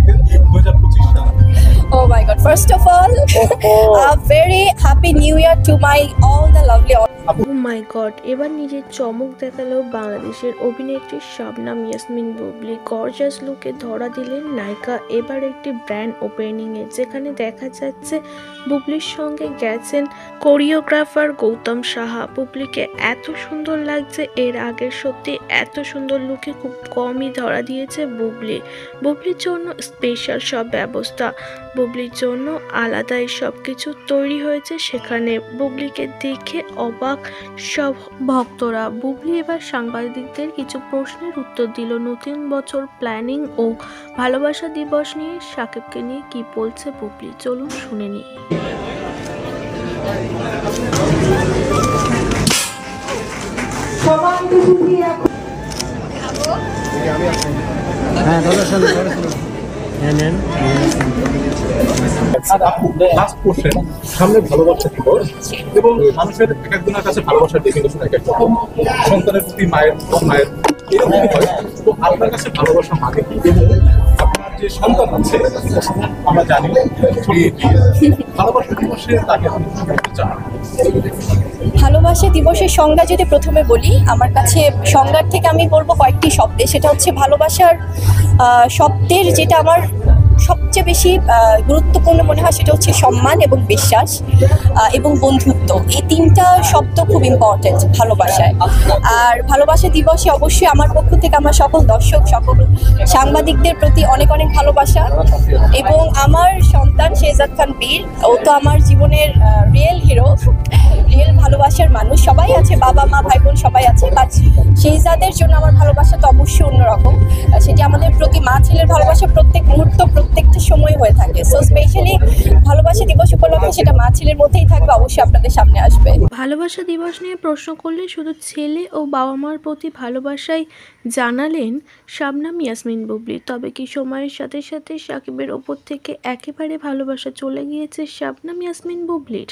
2025 সাল। Oh my God! First of all, a very happy New Year to my all the lovely. Oh my God, এবার নিজের চমক দেখালো বাংলাদেশের অভিনেত্রী শবনম ইয়াসমিন বুবলি। গর্জাস লুকে ধরা দিলেন নায়িকা এবার একটি ব্র্যান্ড ওপেনিংয়ে, যেখানে দেখা যাচ্ছে বুবলির সঙ্গে গেছেন কোরিওগ্রাফার গৌতম সাহা। বুবলিকে এত সুন্দর লাগছে, এর আগে সত্যি এত সুন্দর লুকে খুব কমই ধরা দিয়েছে বুবলি। বুবলির জন্য স্পেশাল সব ব্যবস্থা, বুবলির জন্য আলাদাই সব কিছু তৈরি হয়েছে সেখানে। বুবলিকে দেখে অবাক সব ভক্তরা। বুবলি এবার সাংবাদিকদের কিছু প্রশ্নের উত্তর দিল। নতুন বছর প্ল্যানিং ও ভালোবাসা দিবস নিয়ে শাকিবকে নিয়ে কি বলছে বুবলি, চলুন শুনে নিই। লাস্ট কোশ্চেন, সামনে ভালোবাসা দিবস এবং মানুষের এক একজনের কাছে ভালোবাসার ডেফিনেশন এক এক রকম। সন্তানের প্রতি মায়ের এরকমই হয়। তো আপনার কাছে ভালোবাসা মানে কি? এবং আপনার যে সন্তান আছে আমরা জানি ভালোবাসা দিবসে তাকে আপনি কি করতে চান? ভালোবাসা দিবসের সংজ্ঞা যদি প্রথমে বলি, আমার কাছে সংজ্ঞার থেকে আমি বলবো কয়েকটি শব্দে। সেটা হচ্ছে ভালোবাসার শব্দের যেটা আমার সবচেয়ে বেশি গুরুত্বপূর্ণ মনে হয় সেটা হচ্ছে সম্মান এবং বিশ্বাস এবং বন্ধুত্ব। এই তিনটা শব্দ খুব ইম্পর্টেন্ট ভালোবাসায়। আর ভালোবাসা দিবসে অবশ্যই আমার পক্ষ থেকে আমার সকল দর্শক, সকল সাংবাদিকদের প্রতি অনেক অনেক ভালোবাসা। এবং আমার সন্তান শেহজাদ খান বীর, ও তো আমার জীবনের রিয়েল হিরো, রিয়েল ভালোবাসার মানুষ। সবাই আছে, বাবা মা ভাই বোন সবাই আছে, বাট শেহজাদের জন্য আমার ভালোবাসা তো অবশ্যই অন্যরকম। সেটি আমাদের প্রতি মা ছেলের ভালোবাসা প্রত্যেক মুহূর্ত প্রত্যেকটা সময় হয়ে থাকে। সো স্পেশালি ভালোবাসা দিবস উপলক্ষে সেটা মা ছেলের মধ্যেই থাকবে, অবশ্যই আপনাদের সামনে আসবে। ভালোবাসা দিবস নিয়ে প্রশ্ন করলে শুধু ছেলে ও বাবা মার প্রতি ভালোবাসাই জানালেন শবনম ইয়াসমিন বুবলি। তবে কি সময়ের সাথে সাথে শাকিবের ওপর থেকে একেবারে ভালোবাসা চলে গিয়েছে শবনম ইয়াসমিন বুবলির?